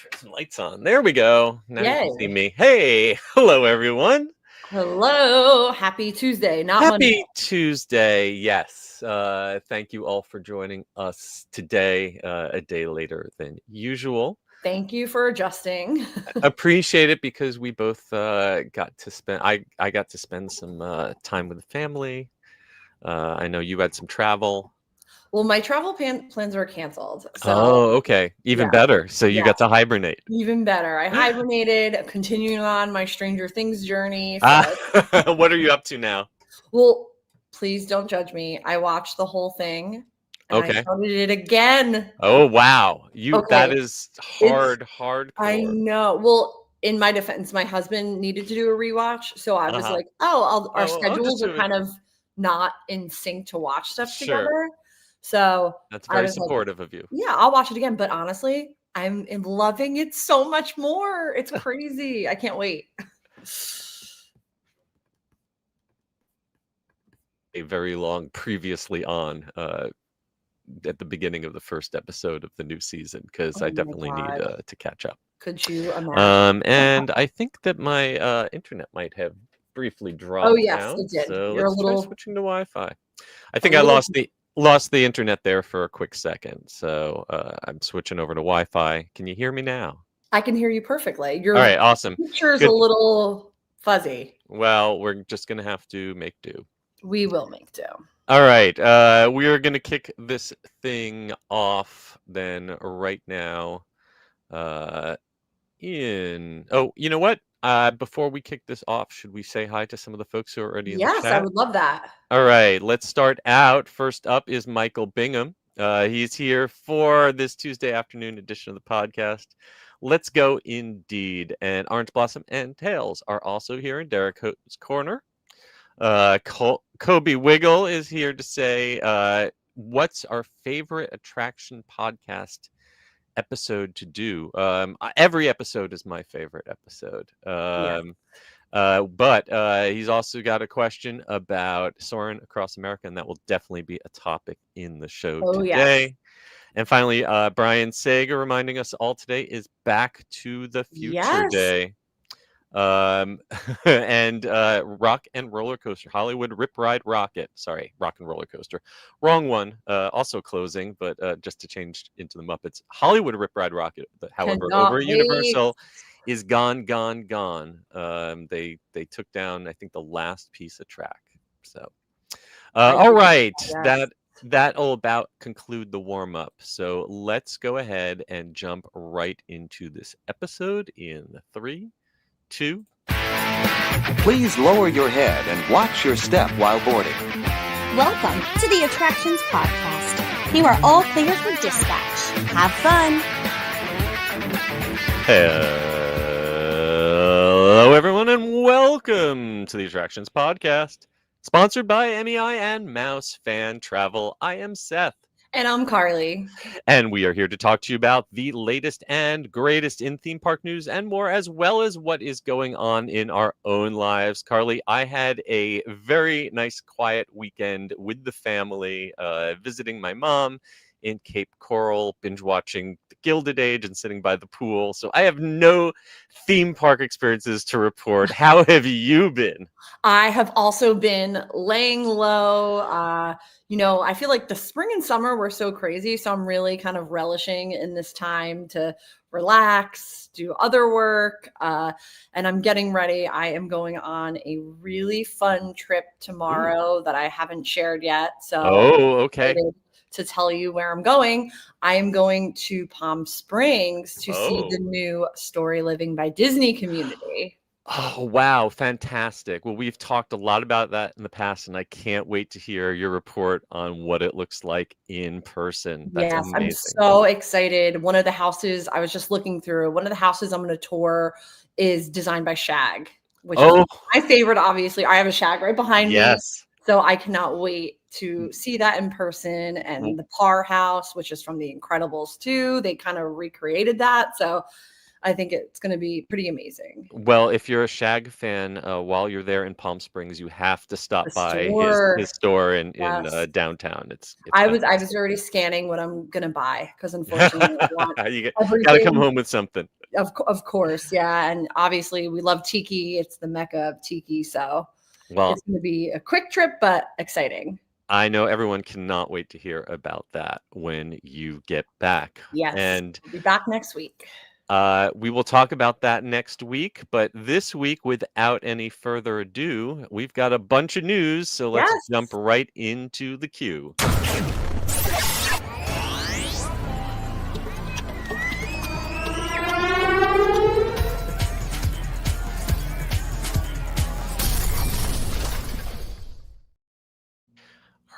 Turn some lights on. There we go. Now you can see Yay. me. Hey, hello everyone. Hello. Happy Tuesday, not Monday. Happy Tuesday. Yes. Thank you all for joining us today, a day later than usual. Thank you for adjusting. Appreciate it because we both got to spend. I got to spend some time with the family. I know you had some travel. Well, my travel plans are canceled. So, Oh, okay. Even yeah, better. So you yeah, got to hibernate. even better. I hibernated, continuing on my Stranger Things journey. So, What are you up to now? well, please don't judge me. I watched the whole thing and I Okay. started it again. Oh wow. That Okay. is It's, I hardcore. know. Well, in my defense, my husband needed to do a rewatch. So I was Uh-huh. like, oh, our Oh, well, I'll just schedules are do it. kind of not in sync to watch stuff Sure. together. So That's I very was like, supportive of you. yeah, I'll watch it again. But honestly, I'm loving it so much more. It's crazy. I can't wait. A very long previously on at the beginning of the first episode of the new season because Oh I my definitely need God. to catch up. Could you imagine? And I think that my internet might have briefly Oh, dropped yes, out. it did. So You're let's try switching to Wi-Fi. I a think I little, lost the internet there for a quick second. So I'm switching over to Wi-Fi. Can you hear me now? I can hear you perfectly. All Your right, awesome. picture is a Good. little fuzzy. Well, we're just gonna have to make do. We will make do. All right, we are gonna kick this thing off then right now. Oh, you know what? Before we kick this off, should we say hi to some of the folks who are already in the Yes, I chat? would love that. All right, let's start out. First up is Michael Bingham. He's here for this Tuesday afternoon edition of the podcast. Let's go indeed. And Orange Blossom and Tails are also here in Derek's corner. Kobe Wiggle is here to say, what's our favorite attraction podcast episode to do? Every episode is my favorite episode. Yeah. But he's also got a question about Soarin' Across America, and that will definitely be a topic in the show Oh, today. yes. And finally, Brian Sager reminding us all today is Back to the Future Yes. Day. And Rock and Roller Coaster, Hollywood Rip Ride Rocket. Sorry, Rock and Roller Coaster. Wrong one. Also closing, but just to change into the Muppets. Hollywood Rip Ride Rocket, but however, Cannot over wait. Universal is gone. They took down, I think, the last piece of track. So, all right, Yes. that'll about conclude the warm up. So let's go ahead and jump right into this episode in 3, 2. Please lower your head and watch your step while boarding. Welcome to the Attractions Podcast. You are all clear for dispatch. Have fun. Hello, everyone, and welcome to the Attractions Podcast, sponsored by MEI and Mouse Fan Travel. I am Seth. And I'm Carly. And we are here to talk to you about the latest and greatest in theme park news and more, as well as what is going on in our own lives. Carly, I had a very nice, quiet weekend with the family, visiting my mom in Cape Coral, binge watching The Gilded Age and sitting by the pool. So I have no theme park experiences to report. How have you been? I have also been laying low. I feel like the spring and summer were so crazy. So I'm really kind of relishing in this time to relax, do other work. And I'm getting ready. I am going on a really fun trip tomorrow that I haven't shared yet. So Okay. to tell you where I'm going, I am going to Palm Springs to see the new Story Living by Disney community. Oh, wow. Fantastic. Well, we've talked a lot about that in the past, and I can't wait to hear your report on what it looks like in person. That's Yes, amazing. I'm so excited. One of the houses I was just looking through, one of the houses I'm going to tour is designed by Shag, which is my favorite, obviously. I have a Shag right behind me. So I cannot wait to see that in person. And the Parr house, which is from The Incredibles 2, they kind of recreated that. So I think it's going to be pretty amazing. Well, if you're a Shag fan, while you're there in Palm Springs, you have to stop The by his store. store in Yes. downtown. It's I was fantastic. already scanning what I'm going to buy because unfortunately I want You got to come everything. home with something. Of course. Yeah. And obviously we love tiki. It's the mecca of tiki. So Well, it's going to be a quick trip, but exciting. I know everyone cannot wait to hear about that when you get back. Yes. And We'll be back next week. we will talk about that next week. But this week, without any further ado, we've got a bunch of news. So let's Yes. jump right into the queue.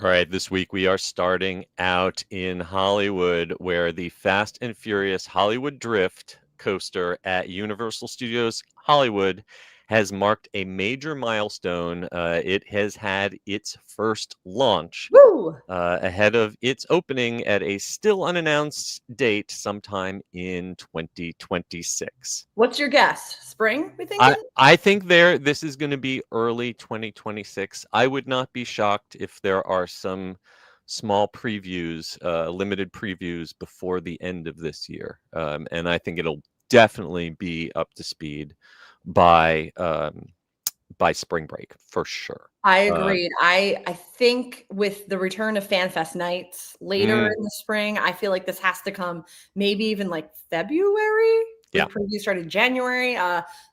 All right, this week we are starting out in Hollywood, where the Fast and Furious Hollywood Drift coaster at Universal Studios Hollywood has marked a major milestone. It has had its first launch Woo! ahead of its opening at a still unannounced date sometime in 2026. What's your guess? Spring, we thinking? I think this is going to be early 2026. I would not be shocked if there are some small previews, limited previews before the end of this year. And I think it'll definitely be up to speed by spring break for sure. I agreed. I think with the return of FanFest nights later in the spring, I feel like this has to come maybe even like February. Yeah. The preview started January.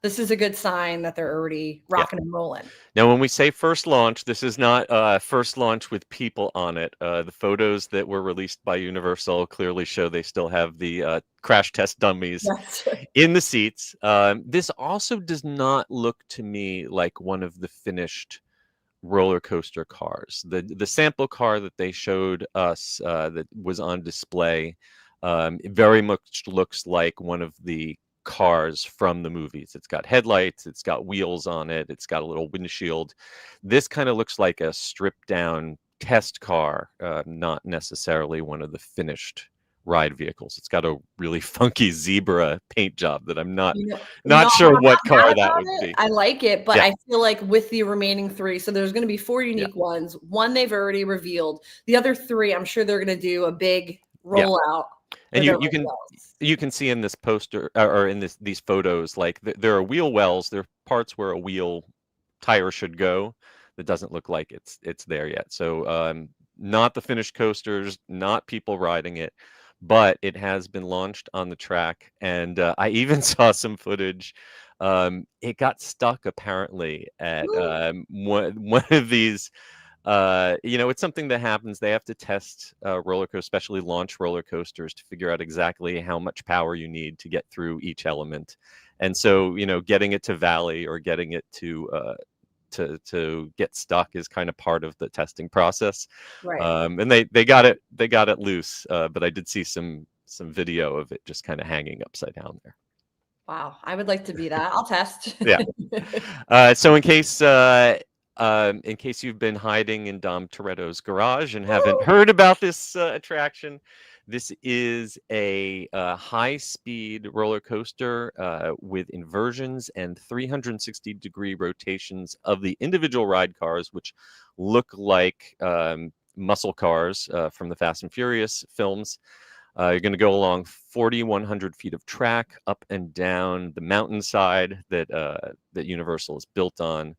This is a good sign that they're already rocking and rolling. Now, when we say first launch, this is not first launch with people on it. The photos that were released by Universal clearly show they still have the crash test dummies in the seats. This also does not look to me like one of the finished roller coaster cars. The sample car that they showed us that was on display very much looks like one of the cars from the movies. It's got headlights, it's got wheels on it, it's got a little windshield. This kind of looks like a stripped down test car, not necessarily one of the finished ride vehicles. It's got a really funky zebra paint job that I'm not sure what car that would be. I like it, but I feel like with the remaining three, so there's going to be 4 unique ones. One they've already revealed. The other 3, I'm sure they're going to do a big rollout. And you can see in this poster or in these photos, like there are wheel wells. There are parts where a wheel tire should go that doesn't look like it's there yet. So not the finished coasters, not people riding it, but it has been launched on the track. And I even saw some footage. It got stuck apparently at one of these. It's something that happens. They have to test roller coasters, especially launch roller coasters, to figure out exactly how much power you need to get through each element. And so, getting it to valley or getting it to get stuck is kind of part of the testing process. Right. And they got it loose, but I did see some video of it just kind of hanging upside down there. Wow, I would like to be that. I'll test. So in case you've been hiding in Dom Toretto's garage and haven't heard about this attraction, this is a high-speed roller coaster with inversions and 360-degree rotations of the individual ride cars, which look like muscle cars from the Fast and Furious films. You're going to go along 4,100 feet of track up and down the mountainside that Universal is built on.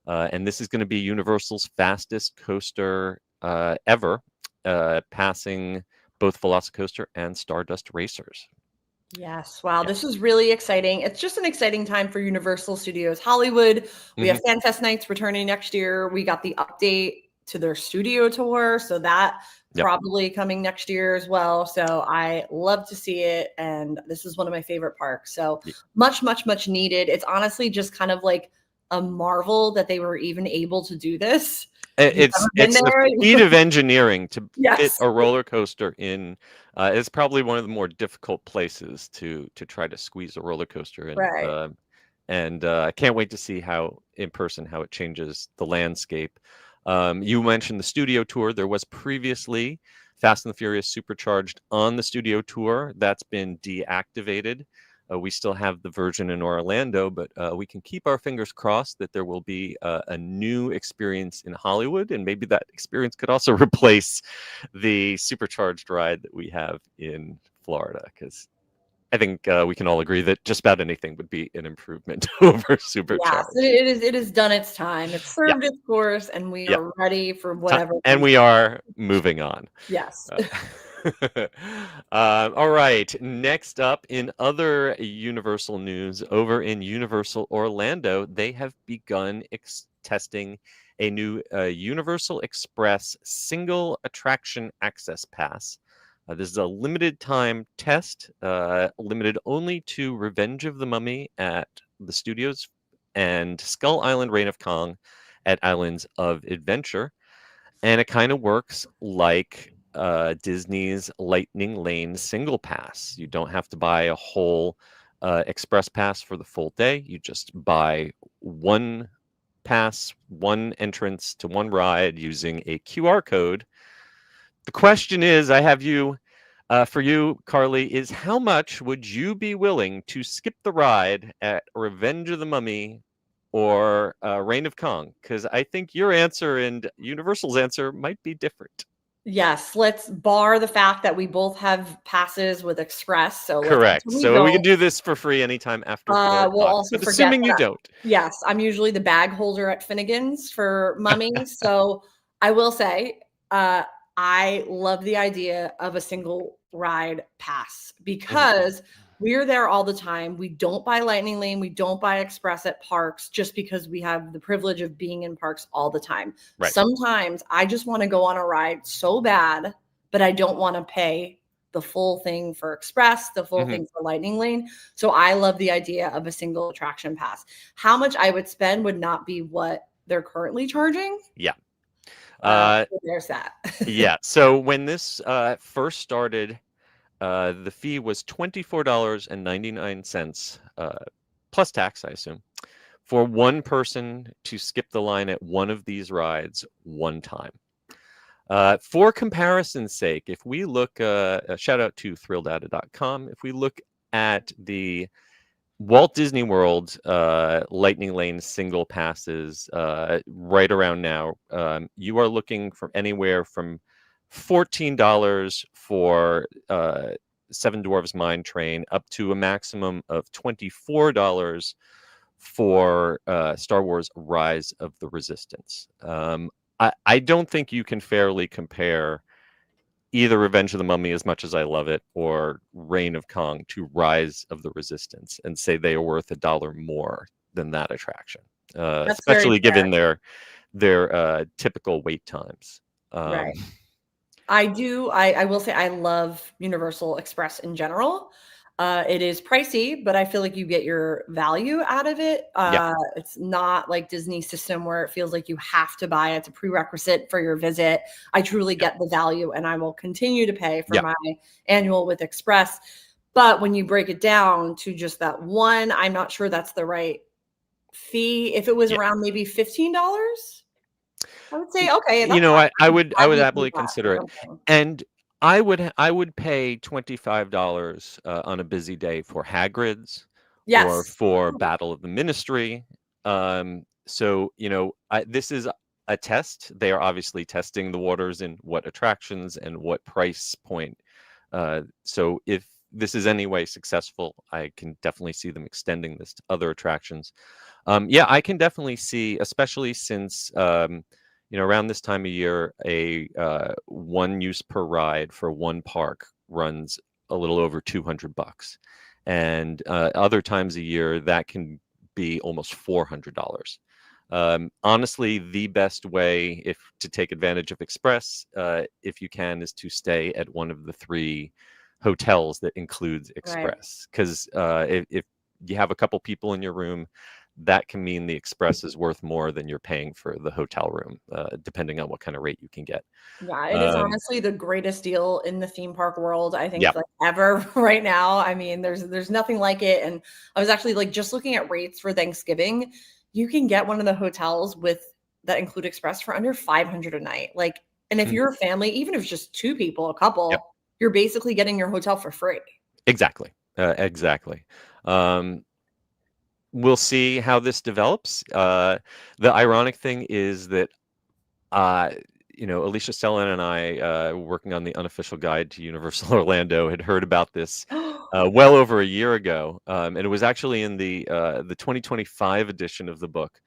And this is going to be Universal's fastest coaster ever, passing both Velocicoaster and Stardust Racers. Yes. Wow. This is really exciting. It's just an exciting time for Universal Studios Hollywood. We have FanFest nights returning next year. We got the update to their studio tour. So that probably coming next year as well. So I love to see it. And this is one of my favorite parks. So much, much, much needed. It's honestly just kind of like a marvel that they were even able to do this. It's the feat of engineering to fit a roller coaster in. It's probably one of the more difficult places to try to squeeze a roller coaster in. Right. And I can't wait to see how it changes the landscape. You mentioned the studio tour. There was previously Fast and the Furious Supercharged on the studio tour. That's been deactivated. We still have the version in Orlando, but we can keep our fingers crossed that there will be a new experience in Hollywood, and maybe that experience could also replace the supercharged ride that we have in Florida, because I think we can all agree that just about anything would be an improvement over Yes, supercharged. it has done its time. It's Yeah, served its course, and we yeah. are ready for whatever And comes we next. are moving on. Yes. All right. Next up, in other Universal news, over in Universal Orlando, they have begun testing a new Universal Express single attraction access pass. This is a limited time test, limited only to Revenge of the Mummy at the studios and Skull Island Reign of Kong at Islands of Adventure. And it kind of works like Disney's Lightning Lane single pass. You don't have to buy a whole express pass for the full day. You just buy one pass, one entrance to one ride using a QR code. The question is, I have for you, Carly, is how much would you be willing to skip the ride at Revenge of the Mummy or Reign of Kong? Because I think your answer and Universal's answer might be different. Yes, let's bar the fact that we both have passes with Express. So Correct. So we can do this for free anytime after 4 we'll o'clock. also But forget assuming you that. don't. Yes, I'm usually the bag holder at Finnegan's for Mummy. So I will say, I love the idea of a single ride pass because we're there all the time. We don't buy Lightning Lane. We don't buy Express at parks just because we have the privilege of being in parks all the time. Right. Sometimes I just want to go on a ride so bad, but I don't want to pay the full thing for Express, the full thing for Lightning Lane. So I love the idea of a single attraction pass. How much I would spend would not be what they're currently charging. Yeah. So there's that. Yeah. So when this first started, the fee was $24.99 plus tax, I assume, for one person to skip the line at one of these rides one time. For comparison's sake, if we look, shout out to thrilldata.com, if we look at the Walt Disney World Lightning Lane single passes right around now, you are looking for anywhere from $14 for Seven Dwarfs Mine Train up to a maximum of $24 for Star Wars Rise of the Resistance. I don't think you can fairly compare either Revenge of the Mummy, as much as I love it, or Reign of Kong to Rise of the Resistance and say they are worth $1 more than that attraction, especially given their typical wait times. Right. I will say I love Universal Express in general. It is pricey, but I feel like you get your value out of it. It's not like Disney's system where it feels like you have to buy it. It's a prerequisite for your visit. I truly get the value, and I will continue to pay for my annual with Express. But when you break it down to just that one, I'm not sure that's the right fee. If it was around maybe $15, I would say, okay. I would happily consider it. And I would pay $25 on a busy day for Hagrid's or for Battle of the Ministry. So, this is a test. They are obviously testing the waters in what attractions and what price point. So if this is anyway successful, I can definitely see them extending this to other attractions. I can definitely see, especially since around this time of year, a one use per ride for one park runs a little over $200, and other times a year that can be almost $400. Honestly, the best way to take advantage of Express, if you can, is to stay at one of the 3 hotels that includes Express, because if you have a couple people in your room, that can mean the Express is worth more than you're paying for the hotel room, depending on what kind of rate you can get. Yeah, it is honestly the greatest deal in the theme park world, I think, ever right now. I mean, there's nothing like it. And I was actually just looking at rates for Thanksgiving. You can get one of the hotels that include Express for under $500 a night. And if you're a family, even if it's just 2 people, a couple, you're basically getting your hotel for free. Exactly. Exactly. Um, we'll see how this develops. The ironic thing is that uh, Alicia Stellan and I, working on the unofficial guide to Universal Orlando, had heard about this well over a year ago, and it was actually in the 2025 edition of the book,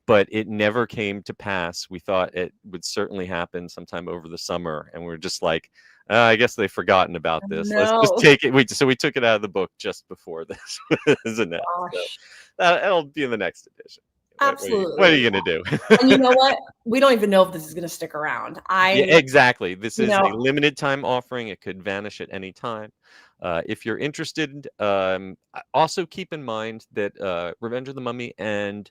but it never came to pass. We thought it would certainly happen sometime over the summer, and we are just like, I guess they've forgotten about this. Let's just No. take it. So we took it out of the book just before this was announced. So Gosh. that'll be in the next edition. What are Absolutely. you going to do? And you know what? We don't even know if this is going to stick around. Yeah, exactly. This You is a know, limited time offering. It could vanish at any time. If you're interested, also keep in mind that Revenge of the Mummy and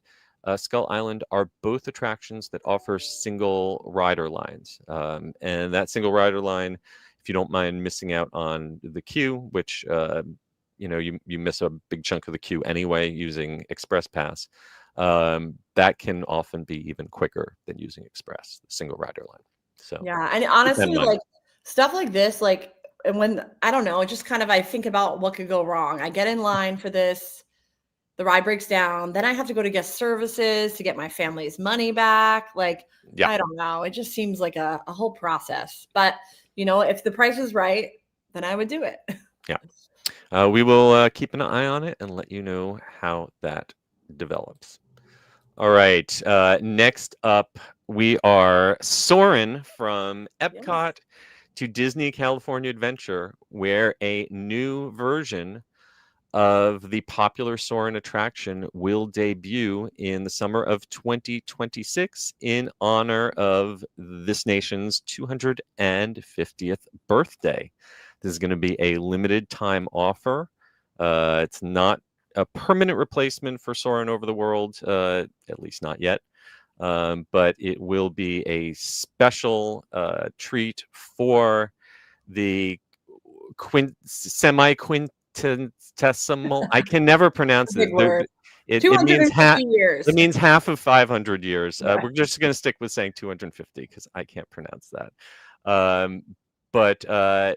Skull Island are both attractions that offer single rider lines. And that single rider line, if you don't mind missing out on the queue, which you miss a big chunk of the queue anyway using Express Pass, that can often be even quicker than using Express, the single rider line. So yeah. And keep that in honestly, mind. like stuff like this, like, and when I don't know, it just kind of I think about what could go wrong. I get in line for this, the ride breaks down, then I have to go to guest services to get my family's money back. Like, Yeah. I don't know. It just seems like a whole process. But if the price is right, then I would do it. Yeah. We will keep an eye on it and let you know how that develops. All right. Next up, we are soaring from Epcot to Disney California Adventure, where a new version of the popular Soarin' attraction will debut in the summer of 2026 in honor of this nation's 250th birthday. This is going to be a limited time offer. It's not a permanent replacement for Soarin' Over the World, at least not yet. But it will be a special treat for the semi-quintessential. I can never pronounce Big it. word. It means 250 years. It means half of 500 years. Yeah. We're just going to stick with saying 250 because I can't pronounce that. But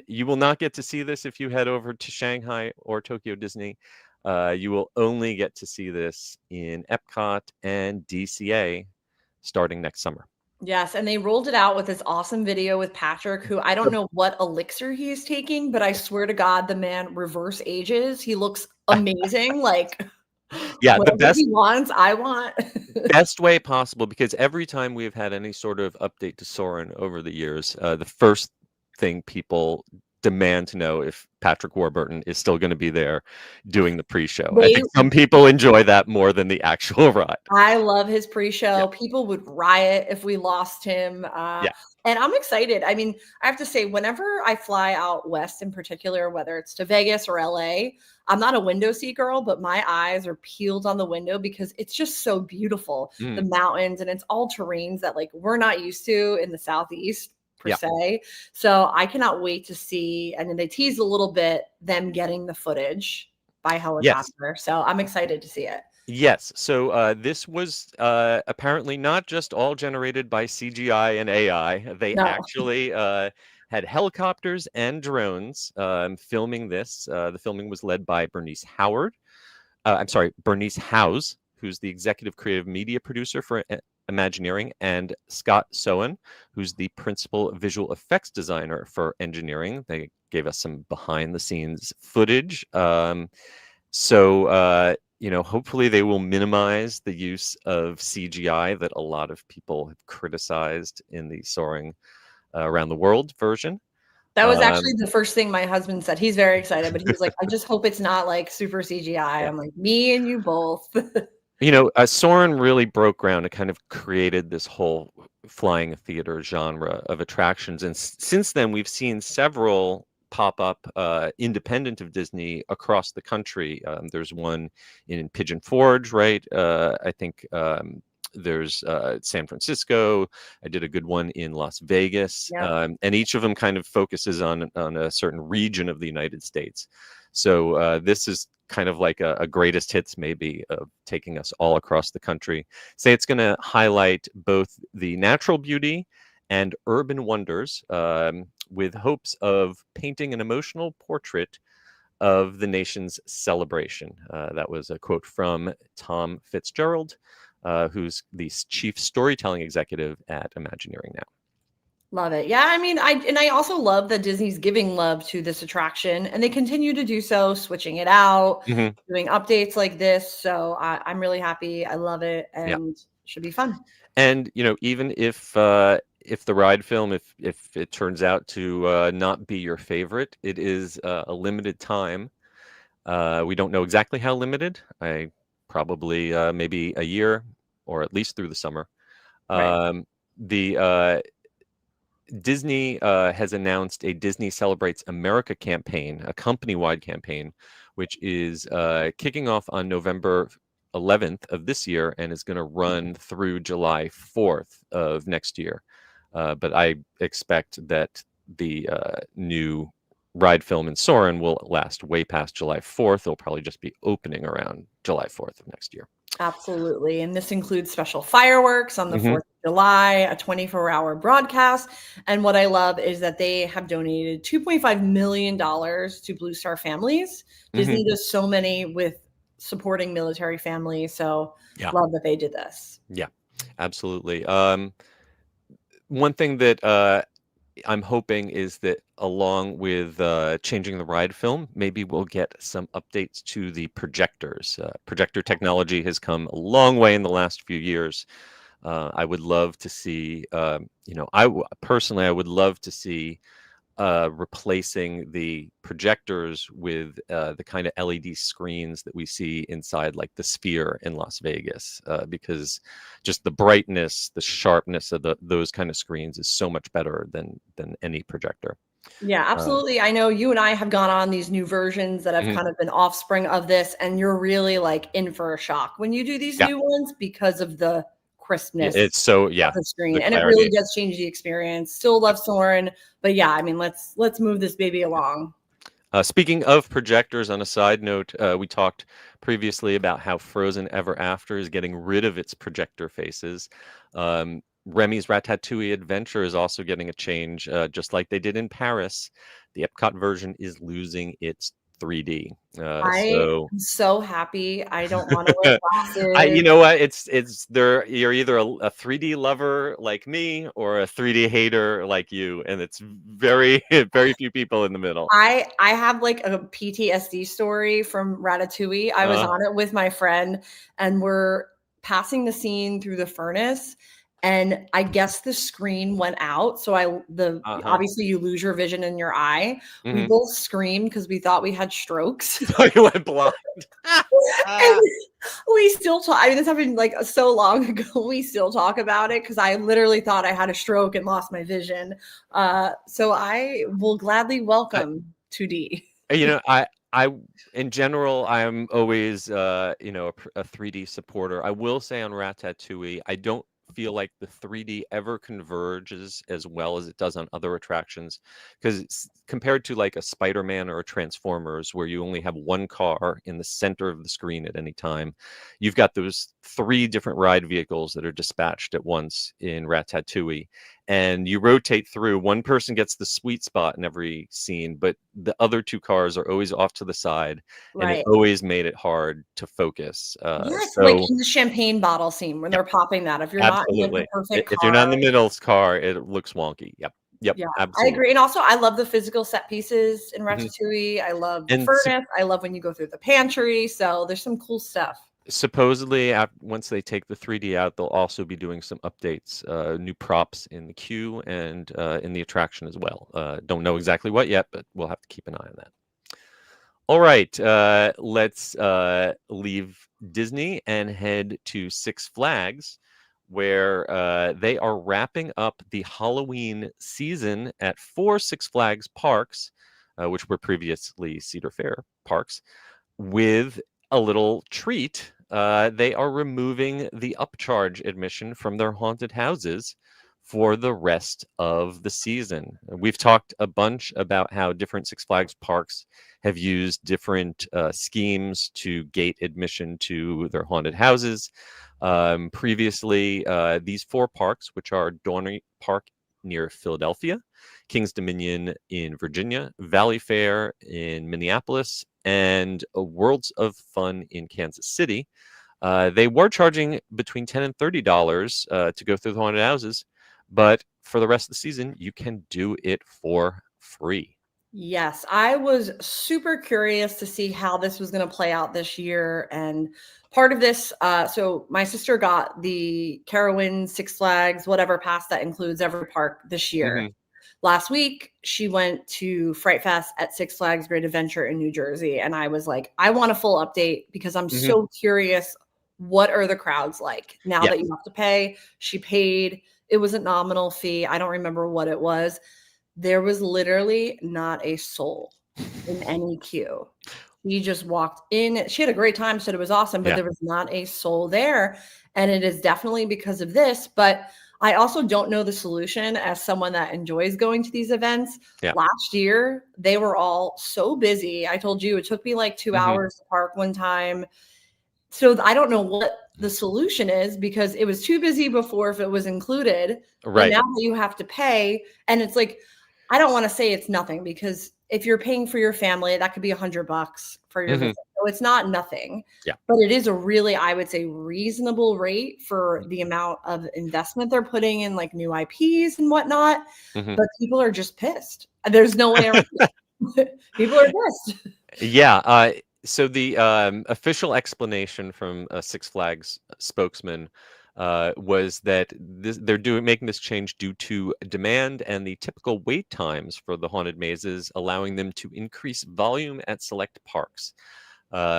you will not get to see this if you head over to Shanghai or Tokyo Disney. You will only get to see this in Epcot and DCA starting next summer. Yes, and they rolled it out with this awesome video with Patrick, who I don't know what elixir he's taking, but I swear to God, the man reverse ages. He looks amazing. Like, yeah, the whatever he wants, I want. best way possible, because every time we've had any sort of update to Soarin' over the years, the first thing people demand to know if Patrick Warburton is still going to be there doing the pre-show. I think some people enjoy that more than the actual ride. I love his pre-show. Yeah. People would riot if we lost him. And I'm excited. I mean, I have to say, whenever I fly out west in particular, whether it's to Vegas or LA, I'm not a window seat girl, but my eyes are peeled on the window because it's just so beautiful. The mountains, and it's all terrains that like we're not used to in the Southeast per se. So I cannot wait to see. And then they teased a little bit them getting the footage by helicopter. So I'm excited to see it. Yes. So this was apparently not just all generated by CGI and AI. They actually had helicopters and drones filming this. The filming was led by Bernice Howes, who's the executive creative media producer for Imagineering, and Scott Sohan, who's the principal visual effects designer for Engineering. They gave us some behind the scenes footage. Hopefully they will minimize the use of CGI that a lot of people have criticized in the Soaring Around the World version. That was actually the first thing my husband said. He's very excited, but he was like, I just hope it's not like super CGI. Yeah. I'm like, me and you both. Soarin' really broke ground and kind of created this whole flying theater genre of attractions. And since then, we've seen several pop up independent of Disney across the country. There's one in Pigeon Forge, right? I think there's San Francisco. I did a good one in Las Vegas. And each of them kind of focuses on a certain region of the United States. So this is kind of like a greatest hits maybe of taking us all across the country. Say it's going to highlight both the natural beauty and urban wonders with hopes of painting an emotional portrait of the nation's celebration. That was a quote from Tom Fitzgerald, who's the chief storytelling executive at Imagineering now. Love it. Yeah, I mean, I also love that Disney's giving love to this attraction, and they continue to do so, switching it out, Mhm. doing updates like this. So I'm really happy. I love it, Yeah. and should be fun. And even if the ride film, if it turns out to not be your favorite, it is a limited time. We don't know exactly how limited. I probably maybe a year or at least through the summer. Right. The Disney has announced a Disney Celebrates America campaign, a company-wide campaign, which is kicking off on November 11th of this year and is going to run through July 4th of next year. But I expect that the new ride film in Soarin' will last way past July 4th. It'll probably just be opening around July 4th of next year. Absolutely. And this includes special fireworks on the Mhm. 4th of July, a 24-hour broadcast. And what I love is that they have donated $2.5 million to Blue Star families. Disney Mhm. does so many with supporting military families. So Yeah. love that they did this. Yeah, absolutely. One thing that I'm hoping is that along with changing the ride film, maybe we'll get some updates to the projectors. Projector technology has come a long way in the last few years. I would love to see, personally, I would love to see replacing the projectors with the kind of LED screens that we see inside like the Sphere in Las Vegas, because just the brightness, the sharpness of those kind of screens is so much better than any projector. Yeah, absolutely. I know you and I have gone on these new versions that have Mhm. kind of been offspring of this, and you're really like in for a shock when you do these Yeah, new ones because of the crispness it's so of the the screen, and it really clarity. does change the experience. Still love Soren, but yeah, I mean, let's move this baby along. Speaking of projectors, on a side note, we talked previously about how Frozen Ever After is getting rid of its projector faces. Remy's Ratatouille Adventure is also getting a change, just like they did in Paris. The Epcot version is losing its 3D. I So am so happy. I don't want to wear you glasses. know what? It's there. You're either a 3D lover like me or a 3D hater like you, and it's very very few people in the middle. I have like a PTSD story from Ratatouille. I was Uh, on it with my friend, and we're passing the scene through the furnace, and I guess the screen went out. So uh-huh. obviously you lose your vision in your eye. We Mhm. both screamed because we thought we had strokes. Thought you went blind. And we still talk. I mean, this happened like so long ago. We still talk about it because I literally thought I had a stroke and lost my vision. So I will gladly I, welcome 2D. you know, I in general, I'm always a 3D supporter. I will say on Ratatouille, I don't feel like the 3D ever converges as well as it does on other attractions, because compared to like a Spider-Man or a Transformers where you only have one car in the center of the screen at any time, you've got those three different ride vehicles that are dispatched at once in Ratatouille, and you rotate through. One person gets the sweet spot in every scene, but the other two cars are always off to the side, and it Right. always made it hard to focus. Yes, like So in the champagne bottle scene when yeah, they're popping that. If you're not in like the absolutely. perfect If you're not in car. the middle car, it looks wonky. Yep, yep, Yeah, I absolutely. agree. And also I love the physical set pieces in Mhm. Ratatouille. I love the And furnace. I love when you go through the pantry. So there's some cool stuff. supposedly, once they take the 3D out, they'll also be doing some updates, new props in the queue and in the attraction as well. Don't know exactly what yet, but we'll have to keep an eye on that. All right, let's leave Disney and head to Six Flags, where they are wrapping up the Halloween season at 4 Six Flags parks, which were previously Cedar Fair parks, with a little treat. They are removing the upcharge admission from their haunted houses for the rest of the season. We've talked a bunch about how different Six Flags parks have used different schemes to gate admission to their haunted houses. Previously, these four parks, which are Dorney Park near Philadelphia, King's Dominion in Virginia, Valley Fair in Minneapolis, and Worlds of Fun in Kansas City. They were charging between $10 and $30 to go through the haunted houses, but for the rest of the season, you can do it for free. Yes, I was super curious to see how this was going to play out this year. And part of this, so my sister got the Carowinds, Six Flags, whatever pass that includes every park this year. Last week, she went to Fright Fest at Six Flags Great Adventure in New Jersey. And I was like, I want a full update because I'm so curious. What are the crowds like now that you have to pay? She paid. It was a nominal fee. I don't remember what it was. There was literally not a soul in any queue. We just walked in. She had a great time, said it was awesome, but there was not a soul there. And it is definitely because of this. But I also don't know the solution as someone that enjoys going to these events. Last year, they were all so busy. I told you it took me like 2 hours to park one time. So I don't know what the solution is because it was too busy before if it was included. Right. But now that you have to pay, and it's like, I don't want to say it's nothing because if you're paying for your family, that could be $100 for your visit. So it's not nothing. But it is a really, I would say, reasonable rate for the amount of investment they're putting in, like new IPs and whatnot. But people are just pissed. There's no way around it. People are pissed. So the official explanation from a Six Flags spokesman was that they're making this change due to demand and the typical wait times for the haunted mazes, allowing them to increase volume at select parks.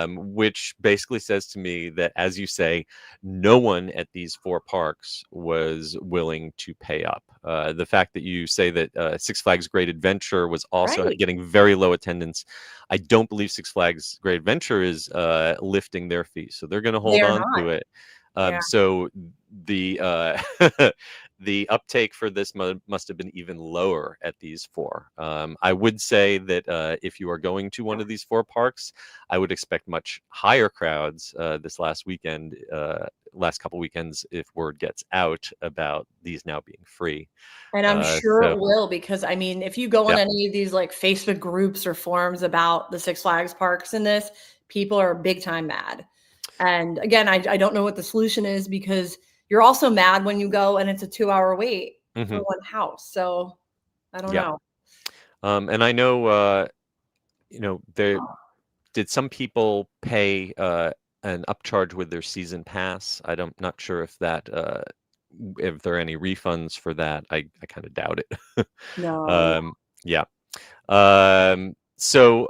Which basically says to me that, as you say, no one at these 4 parks was willing to pay up. The fact that you say that Six Flags Great Adventure was also getting very low attendance, I don't believe Six Flags Great Adventure is lifting their fees, so they're going to hold on to it. So the the uptake for this must have been even lower at these 4. I would say that if you are going to one of these 4 parks, I would expect much higher crowds this last weekend, last couple weekends, if word gets out about these now being free. And I'm sure it will, because I mean, if you go on any of these like Facebook groups or forums about the Six Flags parks and this, people are big time mad. And again, I don't know what the solution is because you're also mad when you go and it's a 2-hour wait for one house. So I don't know. And I know, did some people pay an upcharge with their season pass? Not sure if that if there are any refunds for that. I kind of doubt it. No. So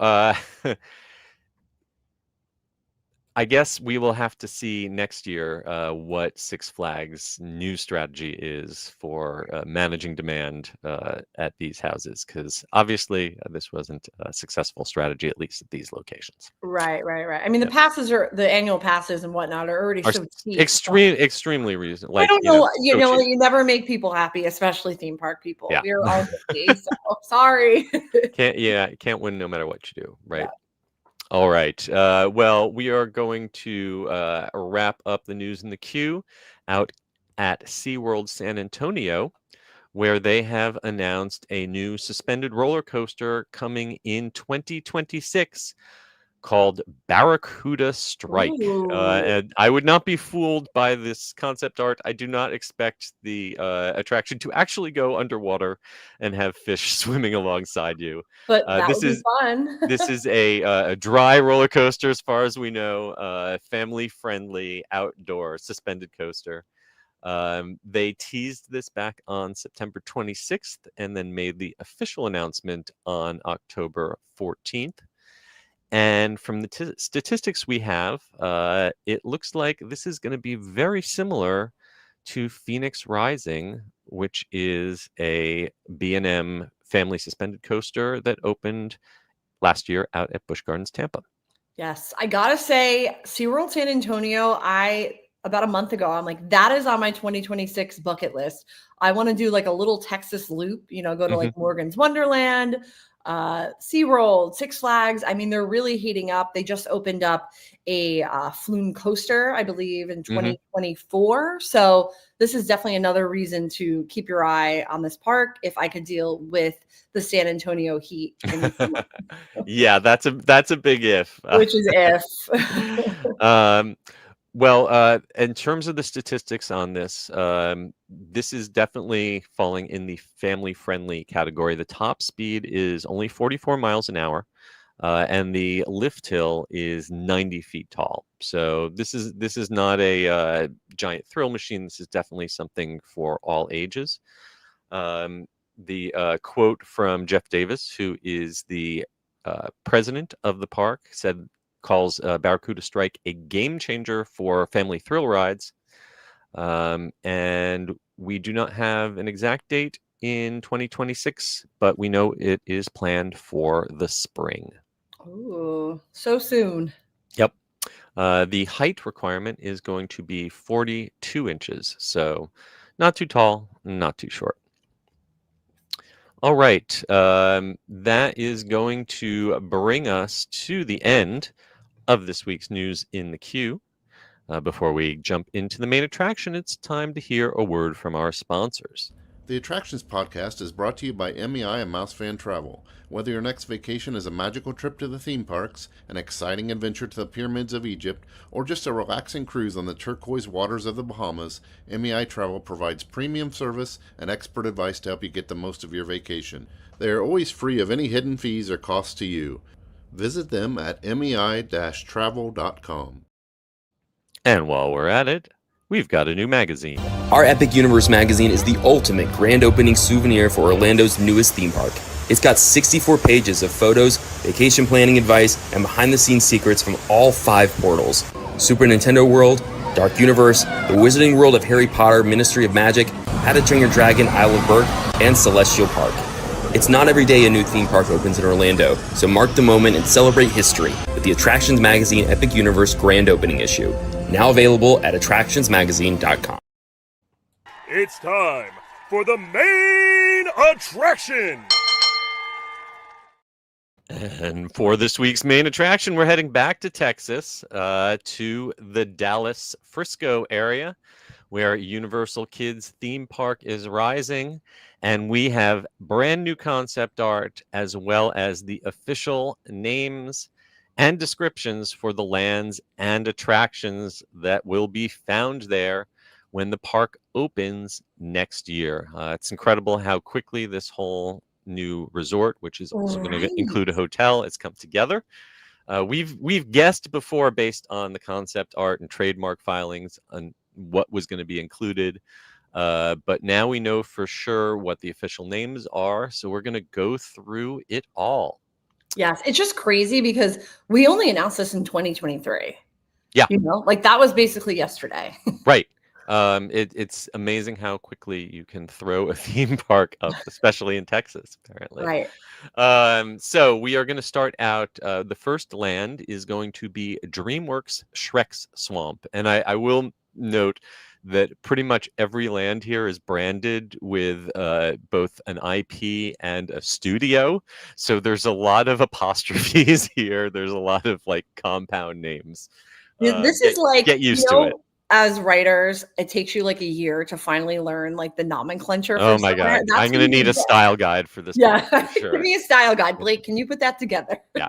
I guess we will have to see next year what Six Flags' new strategy is for managing demand at these houses, because obviously this wasn't a successful strategy, at least at these locations. Right. I mean, the annual passes and whatnot are already so cheap. Extremely reasonable. I don't know. You never make people happy, especially theme park people. We're all guilty, so sorry. Can't win no matter what you do, right? All right. Well, we are going to wrap up the news in the queue out at SeaWorld San Antonio, where they have announced a new suspended roller coaster coming in 2026 called Barracuda Strike. And I would not be fooled by this concept art. I do not expect the attraction to actually go underwater and have fish swimming alongside you. But that would be fun. This is a dry roller coaster, as far as we know, family-friendly outdoor suspended coaster. They teased this back on September 26th and then made the official announcement on October 14th. And from the statistics we have, it looks like this is going to be very similar to Phoenix Rising, which is a B&M family suspended coaster that opened last year out at Busch Gardens, Tampa. Yes, I gotta say, SeaWorld San Antonio, about a month ago, I'm like, that is on my 2026 bucket list. I want to do like a little Texas loop, go to like Morgan's Wonderland, SeaWorld, Six Flags. I mean, they're really heating up. They just opened up a flume coaster, I believe, in 2024. So this is definitely another reason to keep your eye on this park if I could deal with the San Antonio heat. Yeah, that's a big if. Which is if. Well, in terms of the statistics on this, this is definitely falling in the family-friendly category. The top speed is only 44 miles an hour, and the lift hill is 90 feet tall. So this is not a giant thrill machine. This is definitely something for all ages. The quote from Jeff Davis, who is the president of the park, calls Barracuda Strike a game changer for family thrill rides. And we do not have an exact date in 2026, but we know it is planned for the spring. Oh, so soon. Yep. The height requirement is going to be 42 inches. So not too tall, not too short. All right. That is going to bring us to the end of this week's news in the queue. Before we jump into the main attraction, it's time to hear a word from our sponsors. The Attractions Podcast is brought to you by MEI and MEI-Travel. Whether your next vacation is a magical trip to the theme parks, an exciting adventure to the pyramids of Egypt, or just a relaxing cruise on the turquoise waters of the Bahamas, MEI-Travel provides premium service and expert advice to help you get the most of your vacation. They are always free of any hidden fees or costs to you. Visit them at mei-travel.com. And while we're at it, we've got a new magazine. Our Epic Universe magazine is the ultimate grand opening souvenir for Orlando's newest theme park. It's got 64 pages of photos, vacation planning advice, and behind-the-scenes secrets from all 5 portals: Super Nintendo World, Dark Universe, the Wizarding World of Harry Potter, Ministry of Magic, How to Train Your Dragon, Isle of Berk, and Celestial Park. It's not every day a new theme park opens in Orlando, so mark the moment and celebrate history with the Attractions Magazine Epic Universe Grand Opening issue. Now available at attractionsmagazine.com. It's time for the main attraction. And for this week's main attraction, we're heading back to Texas, to the Dallas-Frisco area, where Universal Kids theme park is rising. And we have brand new concept art, as well as the official names and descriptions for the lands and attractions that will be found there when the park opens next year. It's incredible how quickly this whole new resort, which is also going to include a hotel, has come together. We've guessed before, based on the concept art and trademark filings, on what was going to be included. But now we know for sure what the official names are, so we're going to go through it all. Yes, it's just crazy because we only announced this in 2023. Yeah. Like that was basically yesterday. Right. It's amazing how quickly you can throw a theme park up, especially in Texas, apparently. Right. So we are going to start out. The first land is going to be DreamWorks Shrek's Swamp. And I will note that pretty much every land here is branded with both an IP and a studio. So there's a lot of apostrophes here. There's a lot of like compound names. This is like, get used to it. As writers, it takes you like a year to finally learn like the nomenclature. Oh my God. I'm going to need a style guide for this. Yeah. Sure. Give me a style guide, Blake. Can you put that together? Yeah.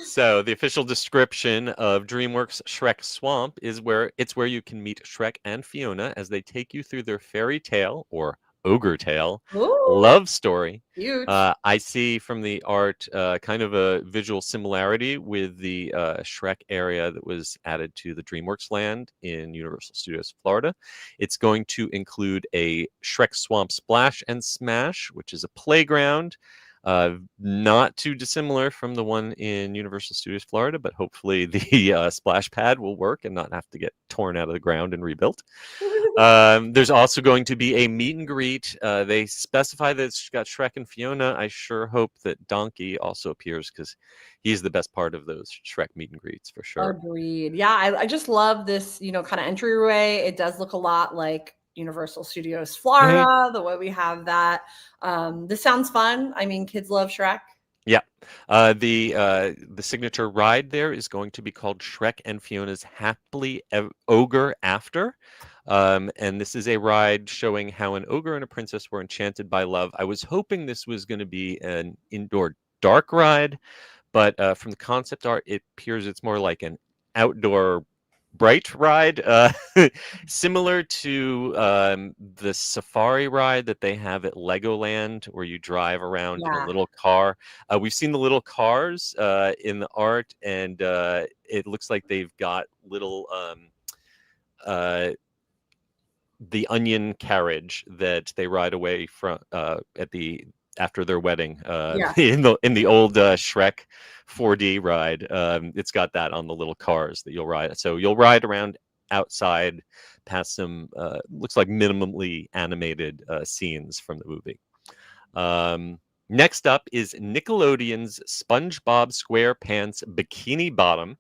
So the official description of DreamWorks Shrek's Swamp is where you can meet Shrek and Fiona as they take you through their fairy tale or ogre tale love story. Huge. I see from the art kind of a visual similarity with the Shrek area that was added to the DreamWorks land in Universal Studios Florida. It's going to include a Shrek Swamp Splash and Smash, which is a playground. Not too dissimilar from the one in Universal Studios Florida, but hopefully the splash pad will work and not have to get torn out of the ground and rebuilt. There's also going to be a meet and greet. They specify that it's got Shrek and Fiona. I sure hope that Donkey also appears because he's the best part of those Shrek meet and greets for sure. Agreed. Yeah, I just love this, kind of entryway. It does look a lot like Universal Studios Florida, the way we have that. This sounds fun. I mean, kids love Shrek. Yeah. The signature ride there is going to be called Shrek and Fiona's Happily Ogre After. And this is a ride showing how an ogre and a princess were enchanted by love. I was hoping this was going to be an indoor dark ride, but from the concept art, it appears it's more like an outdoor bright ride, similar to the safari ride that they have at Legoland, where you drive around in a Yeah. little car. We've seen the little cars in the art, and it looks like they've got little the onion carriage that they ride away from after their wedding Yeah. in the old Shrek 4D ride. It's got that on the little cars that you'll ride. So you'll ride around outside past some looks like minimally animated scenes from the movie. Next up is Nickelodeon's SpongeBob SquarePants Bikini Bottom.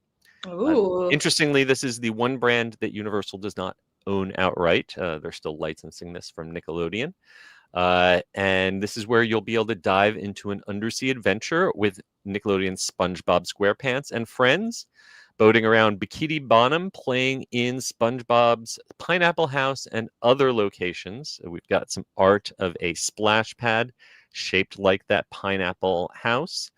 Ooh. Interestingly, this is the one brand that Universal does not own outright. They're still licensing this from Nickelodeon. And this is where you'll be able to dive into an undersea adventure with Nickelodeon's SpongeBob SquarePants and friends, boating around Bikini Bottom, playing in SpongeBob's Pineapple House and other locations. We've got some art of a splash pad shaped like that pineapple house.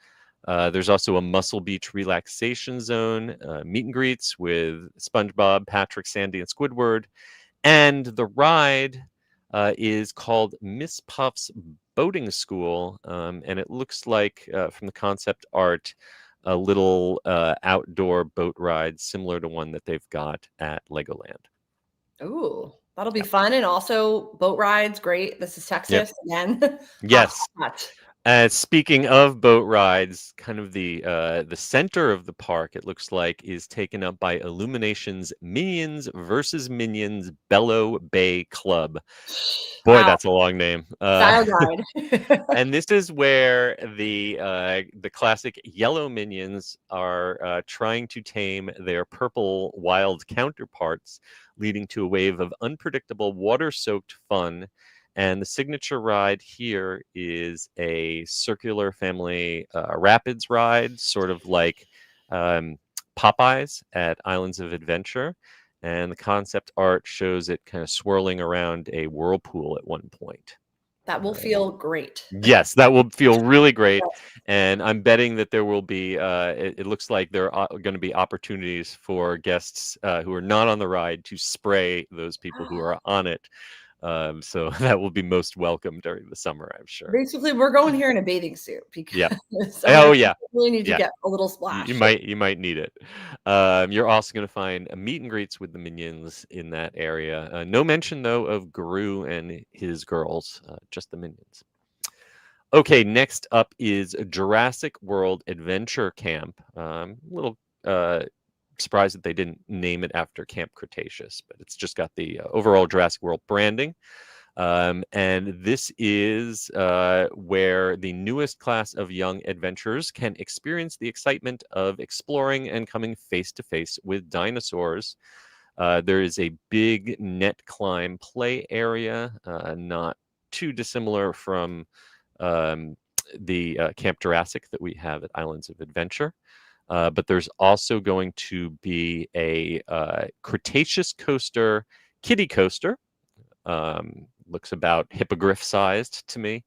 There's also a Muscle Beach relaxation zone, meet and greets with SpongeBob, Patrick, Sandy, and Squidward. And the ride is called Miss Puff's Boating School. And it looks like, from the concept art, a little outdoor boat ride similar to one that they've got at Legoland. Ooh, that'll be fun. And also boat rides. Great. This is Texas again. Yes. Hot. Speaking of boat rides, kind of the center of the park, it looks like, is taken up by Illumination's Minions versus Minions Bellow Bay Club. Boy, Wow. that's a long name. Style guide. And this is where the classic yellow minions are trying to tame their purple wild counterparts, leading to a wave of unpredictable water-soaked fun. And the signature ride here is a circular family rapids ride, sort of like Popeyes at Islands of Adventure. And the concept art shows it kind of swirling around a whirlpool at one point. That will feel great. Yes, that will feel really great. And I'm betting that there will be, it looks like there are going to be opportunities for guests who are not on the ride to spray those people who are on it. So that will be most welcome during the summer, I'm sure. Basically, we're going here in a bathing suit because really need to get a little splash. You might need it. You're also going to find a meet and greets with the Minions in that area. No mention though of Gru and his girls, just the Minions. Okay, next up is Jurassic World Adventure Camp. Little surprised that they didn't name it after Camp Cretaceous, but it's just got the overall Jurassic World branding. And this is where the newest class of young adventurers can experience the excitement of exploring and coming face to face with dinosaurs. There is a big net climb play area, not too dissimilar from the Camp Jurassic that we have at Islands of Adventure. But there's also going to be a Cretaceous coaster, kiddie coaster. Looks about hippogriff sized to me.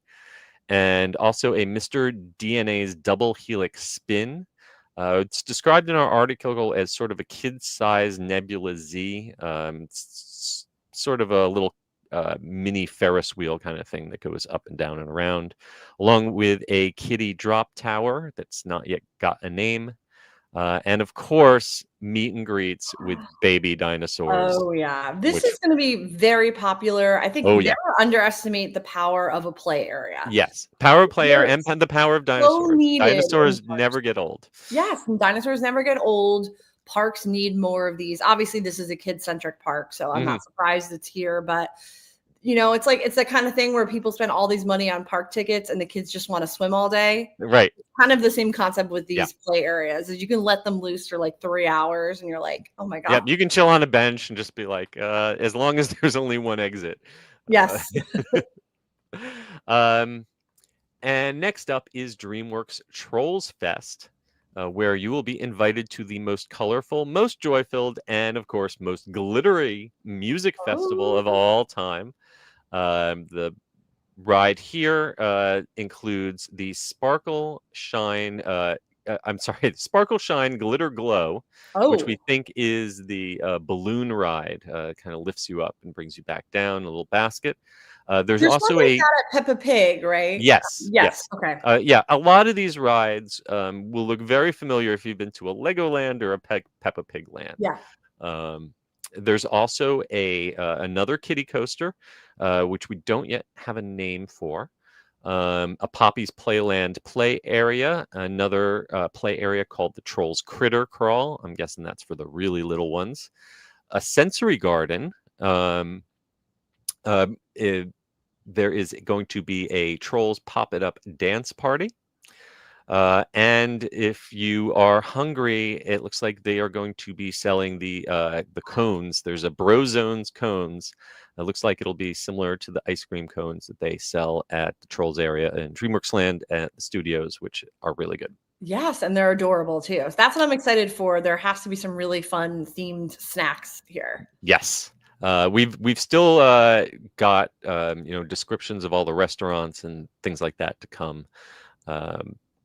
And also a Mr. DNA's double helix spin. It's described in our article as sort of a kid-sized Nebula Z. It's sort of a little mini Ferris wheel kind of thing that goes up and down and around, along with a kiddie drop tower that's not yet got a name. And of course, meet and greets with baby dinosaurs. Oh yeah, this is going to be very popular. I think never underestimate the power of a play area. Yes, power of play area and the power of dinosaurs. Dinosaurs never get old. Yes, and dinosaurs never get old. Parks need more of these. Obviously, this is a kid-centric park, so I'm not surprised it's here. But you know, it's the kind of thing where people spend all these money on park tickets and the kids just want to swim all day. Right. Kind of the same concept with these play areas is you can let them loose for like 3 hours and you're like, oh my God. Yeah, you can chill on a bench and just be like, as long as there's only one exit. Yes. And next up is DreamWorks Trolls Fest, where you will be invited to the most colorful, most joy-filled, and of course, most glittery music festival of all time. The ride here includes the Sparkle Shine. I'm sorry, Sparkle Shine Glitter Glow, which we think is the balloon ride. Kind of lifts you up and brings you back down in a little basket. There's also like that at Peppa Pig, right? Yes. Okay. Yeah, a lot of these rides will look very familiar if you've been to a Legoland or a Peppa Pig land. Yeah. There's also another kiddie coaster, which we don't yet have a name for. A Poppy's Playland play area, another play area called the Trolls Critter Crawl. I'm guessing that's for the really little ones. A sensory garden. There is going to be a Trolls Pop It Up dance party. And if you are hungry, it looks like they are going to be selling the cones. There's a Brozones cones. It looks like it'll be similar to the ice cream cones that they sell at the Trolls area in DreamWorks Land at the studios, which are really good. Yes, and they're adorable too. So that's what I'm excited for. There has to be some really fun themed snacks here. Yes. We've still got descriptions of all the restaurants and things like that to come.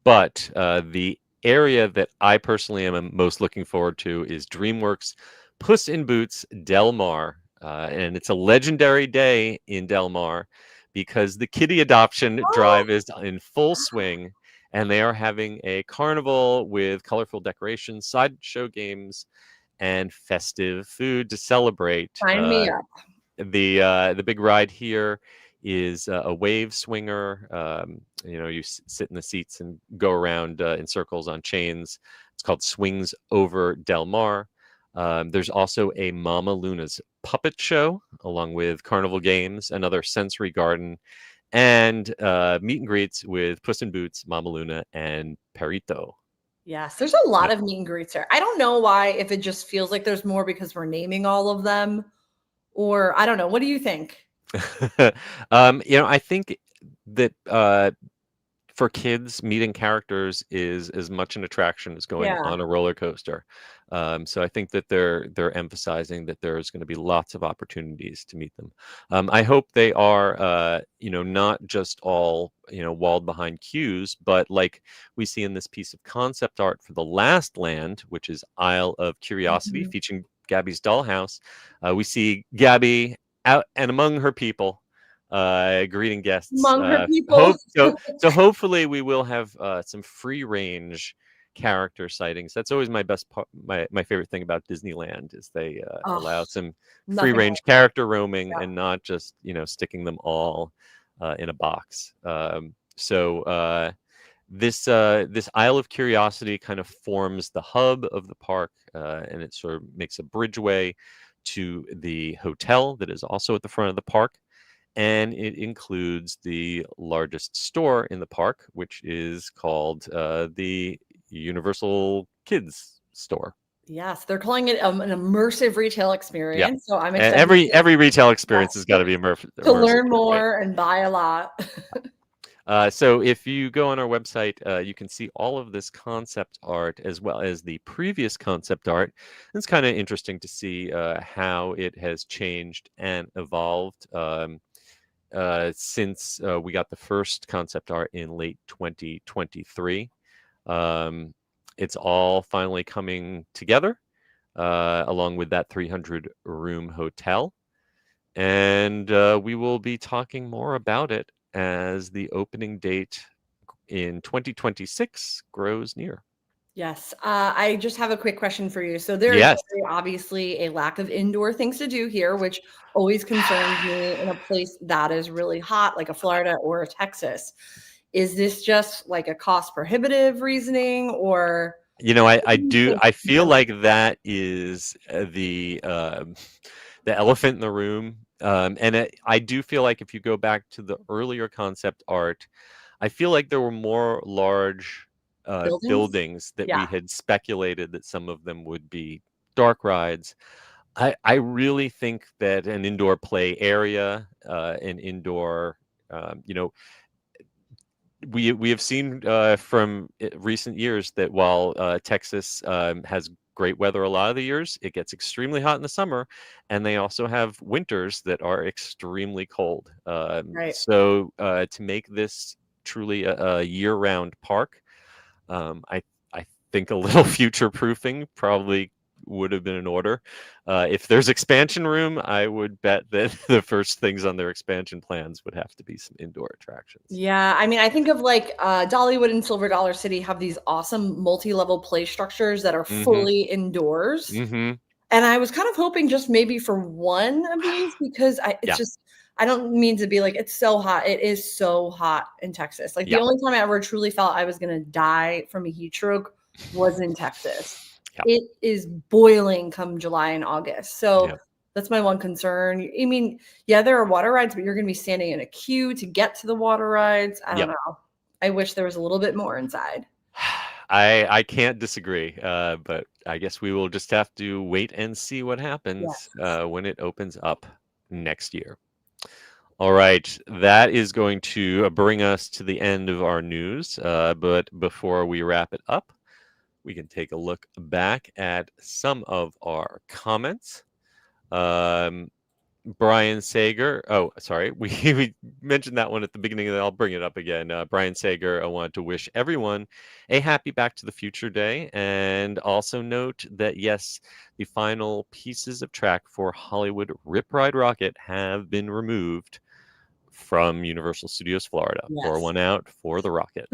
But the area that I personally am most looking forward to is DreamWorks Puss in Boots Del Mar. And it's a legendary day in Del Mar because the kitty adoption drive is in full swing. And they are having a carnival with colorful decorations, sideshow games, and festive food to celebrate. Sign me up. The big ride here is a wave swinger. You sit in the seats and go around in circles on chains. It's called Swings Over Del Mar. There's also a Mama Luna's puppet show, along with carnival games, another sensory garden, and meet and greets with Puss in Boots, Mama Luna, and Perito. Yes, there's a lot of meet and greets here. I don't know why, if it just feels like there's more because we're naming all of them, or I don't know. What do you think? I think that for kids, meeting characters is as much an attraction as going on a roller coaster. So I think that they're emphasizing that there's going to be lots of opportunities to meet them. I hope they are, not just all, walled behind queues, but like we see in this piece of concept art for the last land, which is Isle of Curiosity, featuring Gabby's dollhouse. We see Gabby out and among her people, greeting guests. Among her people. So hopefully we will have some free range character sightings. That's always my best part. My favorite thing about Disneyland is they allow some free range character roaming and not just sticking them all in a box. This Isle of Curiosity kind of forms the hub of the park, and it sort of makes a bridgeway to the hotel that is also at the front of the park. And it includes the largest store in the park, which is called the Universal Kids Store. Yes, they're calling it an immersive retail experience. So I'm excited. Every retail experience has got to be immersive. To learn more and buy a lot. So if you go on our website, you can see all of this concept art as well as the previous concept art. It's kind of interesting to see how it has changed and evolved since we got the first concept art in late 2023. It's all finally coming together along with that 300-room hotel. And we will be talking more about it as the opening date in 2026 grows near. Yes. I just have a quick question for you. So there is obviously a lack of indoor things to do here, which always concerns me in a place that is really hot, like a Florida or a Texas. Is this just like a cost prohibitive reasoning, or? I feel like that is the elephant in the room. I do feel like if you go back to the earlier concept art, I feel like there were more large buildings that we had speculated that some of them would be dark rides. I really think that an indoor play area, an indoor, we have seen from recent years that while Texas has great weather a lot of the years, it gets extremely hot in the summer, and they also have winters that are extremely cold. Right. So to make this truly a year-round park, I think a little future proofing probably would have been in order. If there's expansion room, I would bet that the first things on their expansion plans would have to be some indoor attractions. Yeah, I mean, I think of like Dollywood and Silver Dollar City have these awesome multi-level play structures that are fully indoors. Mm-hmm. And I was kind of hoping just maybe for one of these because it's Yeah. just, I don't mean to be like, it's so hot. It is so hot in Texas. Like the Yeah. only time I ever truly felt I was going to die from a heat stroke was in Texas. Yeah. It is boiling come July and August. So Yeah. that's my one concern. I mean, yeah, there are water rides, but you're going to be standing in a queue to get to the water rides. I don't know. I wish there was a little bit more inside. I can't disagree, but I guess we will just have to wait and see what happens when it opens up next year. All right, that is going to bring us to the end of our news. But before we wrap it up, we can take a look back at some of our comments. Brian Sager. Oh, sorry. We mentioned that one at the beginning, and I'll bring it up again. Brian Sager, I wanted to wish everyone a happy Back to the Future Day, and also note that, yes, the final pieces of track for Hollywood Rip Ride Rocket have been removed from Universal Studios Florida. Pour one out for the rocket.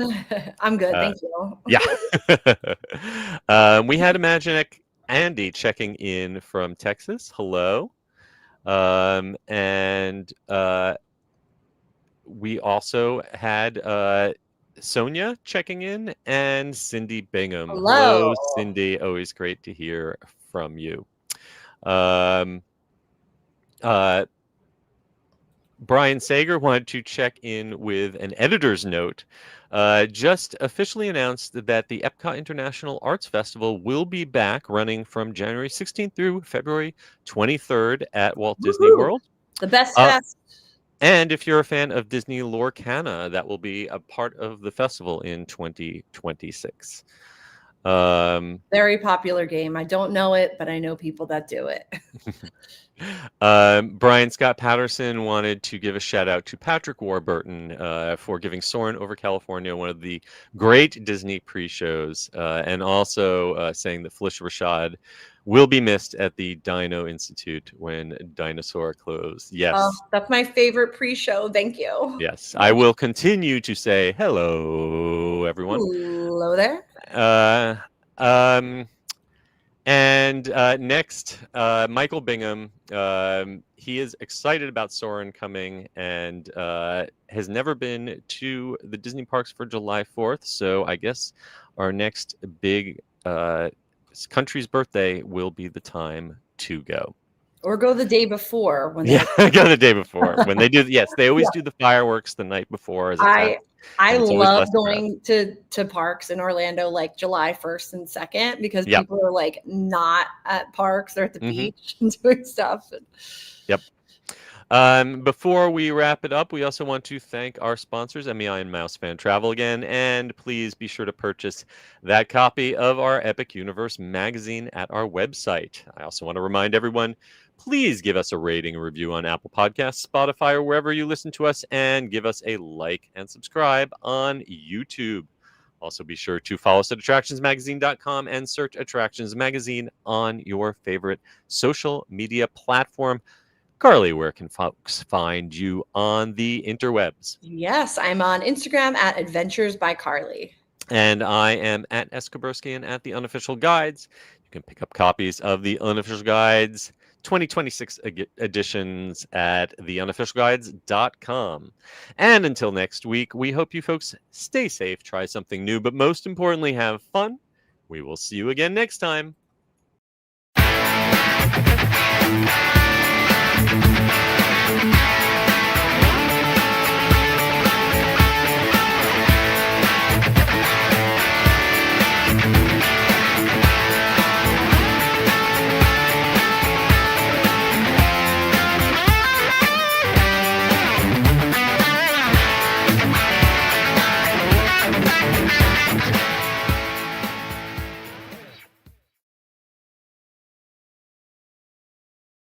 I'm good. Thank you. Yeah. We had Imagineck Andy checking in from Texas. Hello. And we also had Sonia checking in and Cindy Bingham. Hello, Cindy. Always great to hear from you. Brian Sager wanted to check in with an editor's note. Just officially announced that the Epcot International Arts Festival will be back running from January 16th through February 23rd at Walt Disney World. The best fest. And if you're a fan of Disney Lorcana, that will be a part of the festival in 2026. Very popular game. I don't know it, but I know people that do it. Brian Scott Patterson wanted to give a shout out to Patrick Warburton for giving Soarin' over California one of the great Disney pre-shows, and also saying that Felicia Rashad will be missed at the Dino Institute when Dinosaur closed. Yes. That's my favorite pre-show. Thank you. Yes. I will continue to say hello, everyone. Hello there. And next, Michael Bingham. He is excited about Soarin' coming and has never been to the Disney parks for July 4th. So I guess our next big country's birthday will be the time to go. Or go the day before. When go the day before. When they do, yes, they always do the fireworks the night before. As I love going to parks in Orlando like July 1st and 2nd because people are like not at parks. They're at the beach and doing stuff. Yep. Before we wrap it up, we also want to thank our sponsors, MEI and Mouse Fan Travel again. And please be sure to purchase that copy of our Epic Universe magazine at our website. I also want to remind everyone, please give us a rating and review on Apple Podcasts, Spotify, or wherever you listen to us, and give us a like and subscribe on YouTube. Also, be sure to follow us at attractionsmagazine.com and search Attractions Magazine on your favorite social media platform. Carly, where can folks find you on the interwebs? Yes, I'm on Instagram at Adventures by Carly. And I am at Eskaberski and at The Unofficial Guides. You can pick up copies of The Unofficial Guides 2026 editions at theunofficialguides.com. And until next week, we hope you folks stay safe, try something new, but most importantly, have fun. We will see you again next time